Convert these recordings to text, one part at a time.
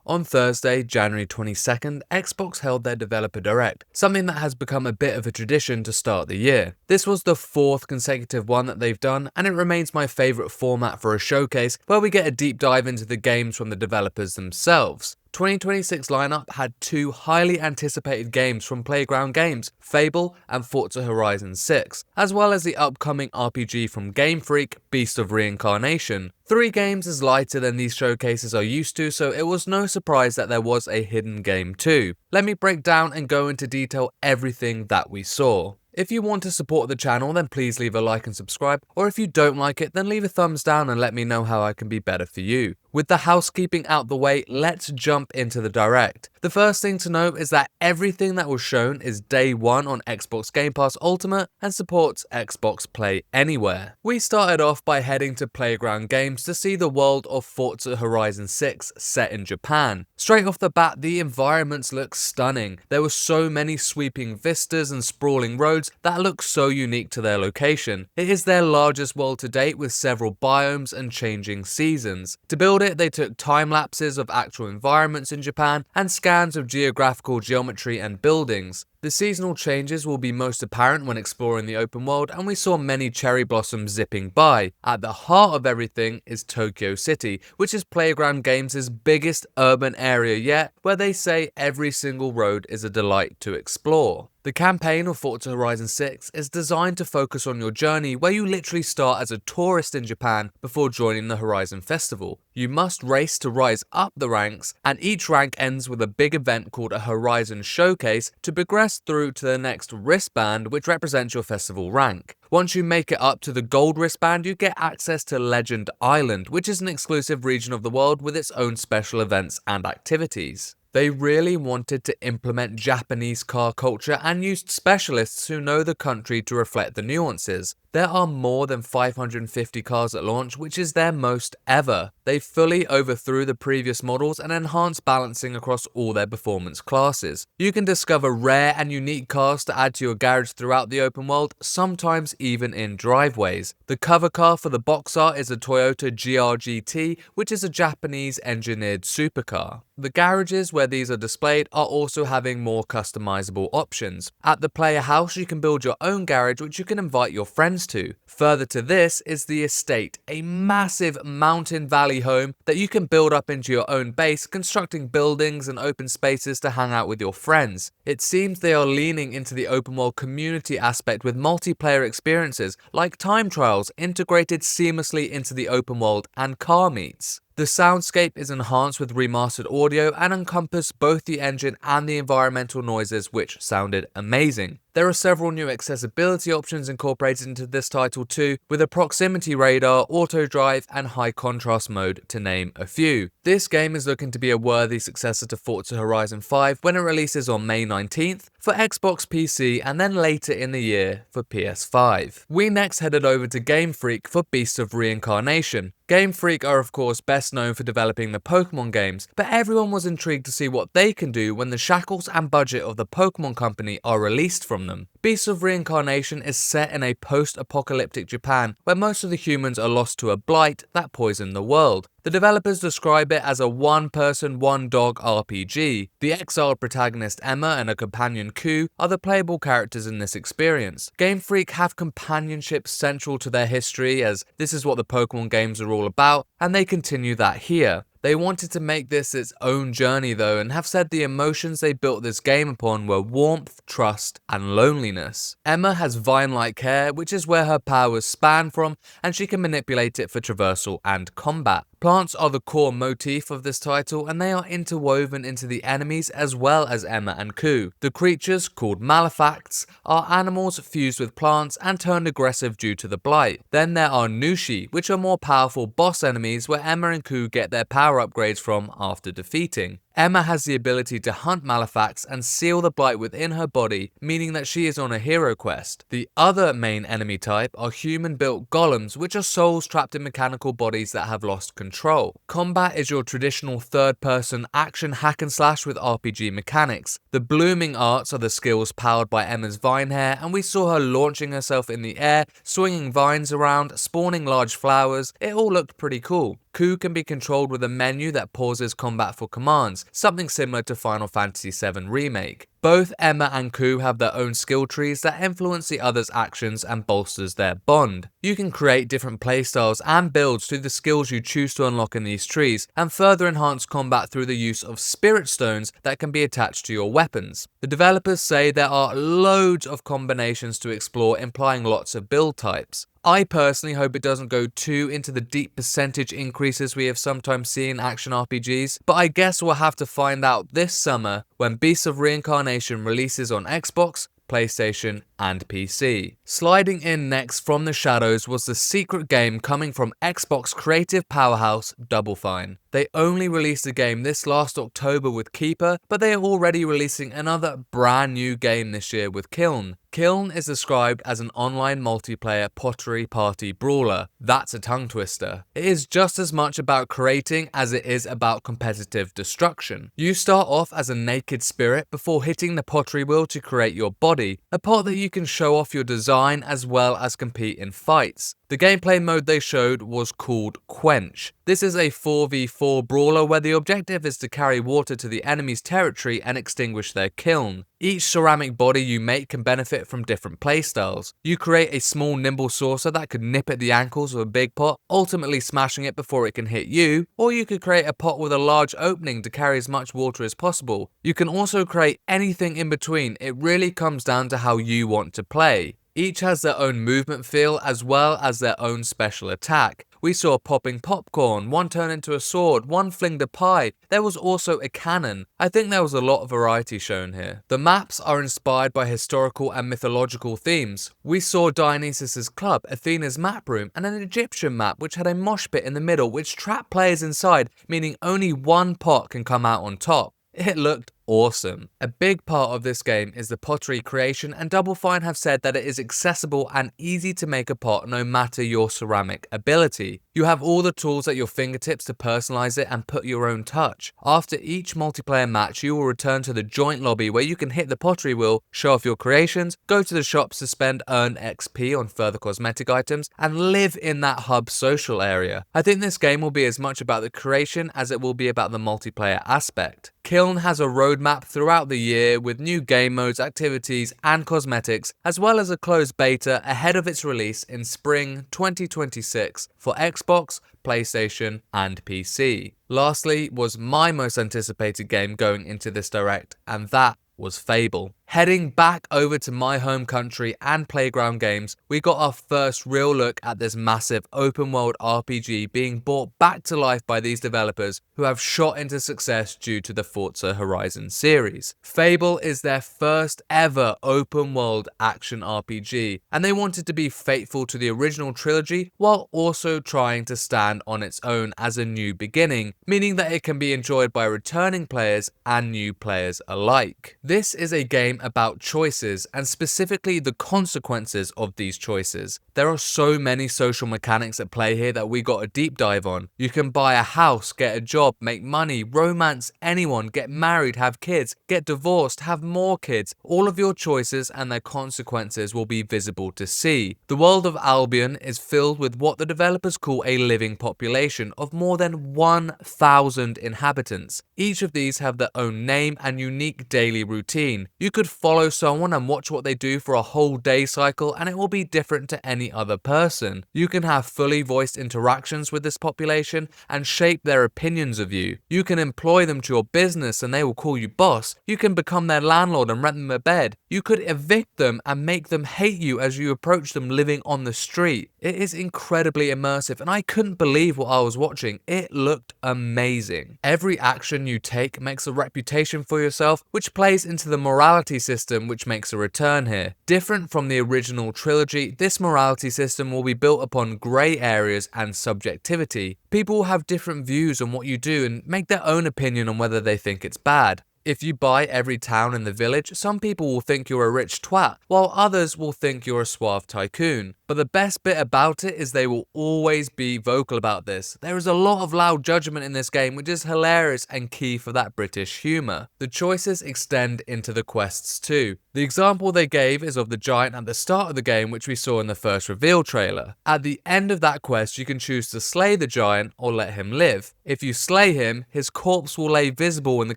On Thursday, January 22nd, Xbox held their developer direct, something that has become a bit of a tradition to start the year. This was the 4th consecutive one that they've done, and it remains my favourite format for a showcase where we get a deep dive into the games from the developers themselves. 2026 lineup had 2 highly anticipated games from Playground Games, Fable and Forza Horizon 6, as well as the upcoming RPG from Game Freak, Beast of Reincarnation. 3 games is lighter than these showcases are used to, so it was no surprise that there was a hidden game too. Let me break down and go into detail everything that we saw. If you want to support the channel, then please leave a like and subscribe, or if you don't like it, then leave a thumbs down and let me know how I can be better for you. With the housekeeping out the way, let's jump into the direct. The first thing to note is that everything that was shown is day 1 on Xbox Game Pass Ultimate and supports Xbox Play Anywhere. We started off by heading to Playground Games to see the world of Forza Horizon 6 set in Japan. Straight off the bat, the environments look stunning. There were so many sweeping vistas and sprawling roads that look so unique to their location. It is their largest world to date with several biomes and changing seasons. To build it, they took time lapses of actual environments in Japan and scans of geographical geometry and buildings. The seasonal changes will be most apparent when exploring the open world, and we saw many cherry blossoms zipping by. At the heart of everything is Tokyo City, which is Playground Games' biggest urban area yet, where they say every single road is a delight to explore. The campaign of Forza Horizon 6 is designed to focus on your journey, where you literally start as a tourist in Japan before joining the Horizon Festival. You must race to rise up the ranks, and each rank ends with a big event called a Horizon Showcase to progress through to the next wristband, which represents your festival rank. Once you make it up to the gold wristband, you get access to Legend Island, which is an exclusive region of the world with its own special events and activities. They really wanted to implement Japanese car culture and used specialists who know the country to reflect the nuances. There are more than 550 cars at launch, which is their most ever. They fully overthrew the previous models and enhanced balancing across all their performance classes. You can discover rare and unique cars to add to your garage throughout the open world, sometimes even in driveways. The cover car for the box art is a Toyota GR-GT, which is a Japanese engineered supercar. The garages where these are displayed are also having more customizable options. At the player house, you can build your own garage, which you can invite your friends to. Further to this is the estate, a massive mountain valley home that you can build up into your own base, constructing buildings and open spaces to hang out with your friends. It seems they are leaning into the open world community aspect with multiplayer experiences like time trials integrated seamlessly into the open world and car meets. The soundscape is enhanced with remastered audio and encompassed both the engine and the environmental noises, which sounded amazing. There are several new accessibility options incorporated into this title too, with a proximity radar, auto drive and high contrast mode to name a few. This game is looking to be a worthy successor to Forza Horizon 5 when it releases on May 19th for Xbox PC and then later in the year for PS5. We next headed over to Game Freak for Beast of Reincarnation. Game Freak are of course best known for developing the Pokemon games, but everyone was intrigued to see what they can do when the shackles and budget of the Pokemon company are released from them. Beast of Reincarnation is set in a post-apocalyptic Japan where most of the humans are lost to a blight that poisoned the world. The developers describe it as a one-person, one-dog RPG. The exiled protagonist Emma and her companion Ku are the playable characters in this experience. Game Freak have companionship central to their history, as this is what the Pokemon games are all about, and they continue that here. They wanted to make this its own journey though, and have said the emotions they built this game upon were warmth, trust, and loneliness. Emma has vine-like hair, which is where her powers span from, and she can manipulate it for traversal and combat. Plants are the core motif of this title, and they are interwoven into the enemies as well as Emma and Ku. The creatures, called Malefacts, are animals fused with plants and turned aggressive due to the blight. Then there are Nushi, which are more powerful boss enemies where Emma and Ku get their power upgrades from after defeating. Emma has the ability to hunt Malefacts and seal the blight within her body, meaning that she is on a hero quest. The other main enemy type are human-built golems, which are souls trapped in mechanical bodies that have lost control. Combat is your traditional third-person action hack-and-slash with RPG mechanics. The blooming arts are the skills powered by Emma's vine hair, and we saw her launching herself in the air, swinging vines around, spawning large flowers. It all looked pretty cool. Coup can be controlled with a menu that pauses combat for commands, something similar to Final Fantasy VII Remake. Both Emma and Coup have their own skill trees that influence the other's actions and bolsters their bond. You can create different playstyles and builds through the skills you choose to unlock in these trees, and further enhance combat through the use of spirit stones that can be attached to your weapons. The developers say there are loads of combinations to explore, implying lots of build types. I personally hope it doesn't go too into the deep percentage increases we have sometimes seen in action RPGs, but I guess we'll have to find out this summer when Beasts of Reincarnation releases on Xbox, PlayStation, and PC. Sliding in next from the shadows was the secret game coming from Xbox creative powerhouse Double Fine. They only released the game this last October with Keeper, but they are already releasing another brand new game this year with Kiln. Kiln is described as an online multiplayer pottery party brawler. That's a tongue twister. It is just as much about creating as it is about competitive destruction. You start off as a naked spirit before hitting the pottery wheel to create your body, a pot that you can show off your design as well as compete in fights. The gameplay mode they showed was called Quench. This is a 4v4 brawler where the objective is to carry water to the enemy's territory and extinguish their kiln. Each ceramic body you make can benefit from different playstyles. You create a small nimble saucer that could nip at the ankles of a big pot, ultimately smashing it before it can hit you, or you could create a pot with a large opening to carry as much water as possible. You can also create anything in between. It really comes down to how you want to play. Each has their own movement feel as well as their own special attack. We saw popping popcorn, one turned into a sword, one flinged a pie. There was also a cannon. I think there was a lot of variety shown here. The maps are inspired by historical and mythological themes. We saw Dionysus's club, Athena's map room, and an Egyptian map which had a mosh pit in the middle which trapped players inside, meaning only one pot can come out on top. It looked awesome. A big part of this game is the pottery creation, and Double Fine have said that it is accessible and easy to make a pot no matter your ceramic ability. You have all the tools at your fingertips to personalize it and put your own touch. After each multiplayer match, you will return to the joint lobby where you can hit the pottery wheel, show off your creations, go to the shops to spend earned XP on further cosmetic items, and live in that hub social area. I think this game will be as much about the creation as it will be about the multiplayer aspect. Kiln has a roadmap throughout the year with new game modes, activities, and cosmetics, as well as a closed beta ahead of its release in spring 2026 for Xbox, PlayStation, and PC. Lastly was my most anticipated game going into this direct, and that was Fable. Heading back over to my home country and Playground Games, we got our first real look at this massive open world RPG being brought back to life by these developers who have shot into success due to the Forza Horizon series. Fable is their first ever open world action RPG, and they wanted to be faithful to the original trilogy while also trying to stand on its own as a new beginning, meaning that it can be enjoyed by returning players and new players alike. This is a game about choices, and specifically the consequences of these choices. There are so many social mechanics at play here that we got a deep dive on. You can buy a house, get a job, make money, romance anyone, get married, have kids, get divorced, have more kids. All of your choices and their consequences will be visible to see. The world of Albion is filled with what the developers call a living population of more than 1,000 inhabitants. Each of these have their own name and unique daily routine. You could follow someone and watch what they do for a whole day cycle, and it will be different to any other person. You can have fully voiced interactions with this population and shape their opinions of you. You can employ them to your business and they will call you boss. You can become their landlord and rent them a bed. You could evict them and make them hate you as you approach them living on the street. It is incredibly immersive, and I couldn't believe what I was watching. It looked amazing. Every action you take makes a reputation for yourself, which plays into the morality system which makes a return here. Different from the original trilogy, this morality system will be built upon grey areas and subjectivity. People will have different views on what you do and make their own opinion on whether they think it's bad. If you buy every town in the village, some people will think you're a rich twat, while others will think you're a suave tycoon. But the best bit about it is they will always be vocal about this. There is a lot of loud judgment in this game, which is hilarious and key for that British humour. The choices extend into the quests too. The example they gave is of the giant at the start of the game, which we saw in the first reveal trailer. At the end of that quest, you can choose to slay the giant or let him live. If you slay him, his corpse will lay visible in the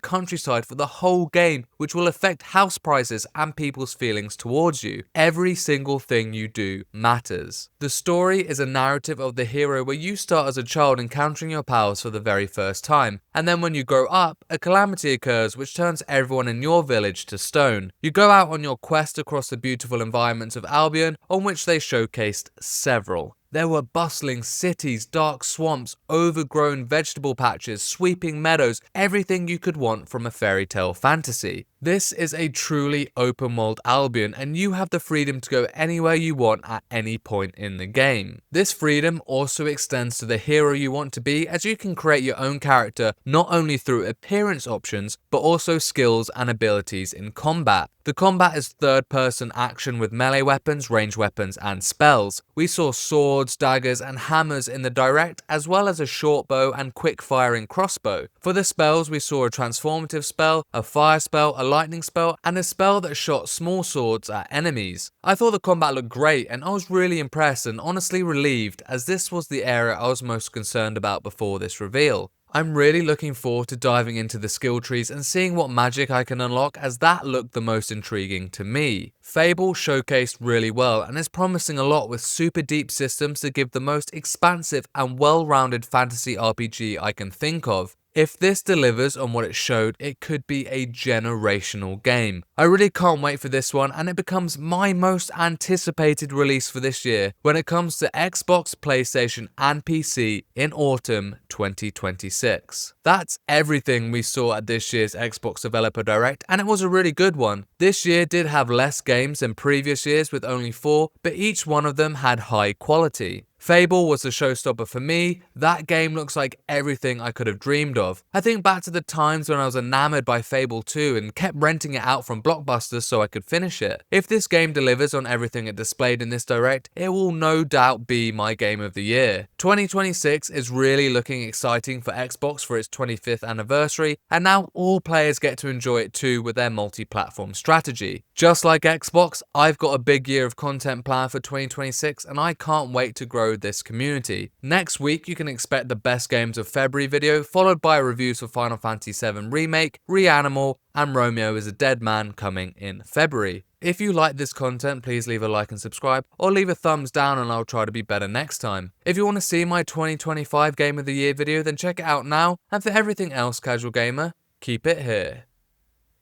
countryside for the whole game, which will affect house prices and people's feelings towards you. Every single thing you do matters. The story is a narrative of the hero where you start as a child encountering your powers for the very first time, and then when you grow up, a calamity occurs which turns everyone in your village to stone. You go out on your quest across the beautiful environments of Albion, on which they showcased several. There were bustling cities, dark swamps, overgrown vegetable patches, sweeping meadows, everything you could want from a fairy tale fantasy. This is a truly open world Albion, and you have the freedom to go anywhere you want at any point in the game. This freedom also extends to the hero you want to be, as you can create your own character not only through appearance options, but also skills and abilities in combat. The combat is third-person action with melee weapons, ranged weapons, and spells. We saw swords, daggers, and hammers in the direct, as well as a short bow and quick-firing crossbow. For the spells, we saw a transformative spell, a fire spell, a lightning spell, and a spell that shot small swords at enemies. I thought the combat looked great, and I was really impressed and honestly relieved, as this was the area I was most concerned about before this reveal. I'm really looking forward to diving into the skill trees and seeing what magic I can unlock, as that looked the most intriguing to me. Fable showcased really well and is promising a lot with super deep systems to give the most expansive and well-rounded fantasy RPG I can think of. If this delivers on what it showed, it could be a generational game. I really can't wait for this one, and it becomes my most anticipated release for this year when it comes to Xbox, PlayStation and PC in autumn 2026. That's everything we saw at this year's Xbox Developer Direct, and it was a really good one. This year did have less games than previous years with only 4, but each one of them had high quality. Fable was the showstopper for me. That game looks like everything I could have dreamed of. I think back to the times when I was enamored by Fable 2 and kept renting it out from Blockbuster so I could finish it. If this game delivers on everything it displayed in this direct, it will no doubt be my game of the year. 2026 is really looking exciting for Xbox for its 25th anniversary, and now all players get to enjoy it too with their multi-platform strategy. Just like Xbox, I've got a big year of content planned for 2026, and I can't wait to grow this community. Next week, you can expect the best games of February video, followed by reviews for Final Fantasy VII Remake, Reanimal, and Romeo is a Dead Man coming in February. If you like this content, please leave a like and subscribe, or leave a thumbs down and I'll try to be better next time. If you want to see my 2025 Game of the Year video, then check it out now, and for everything else, casual gamer, keep it here.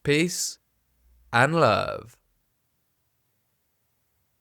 Peace and love.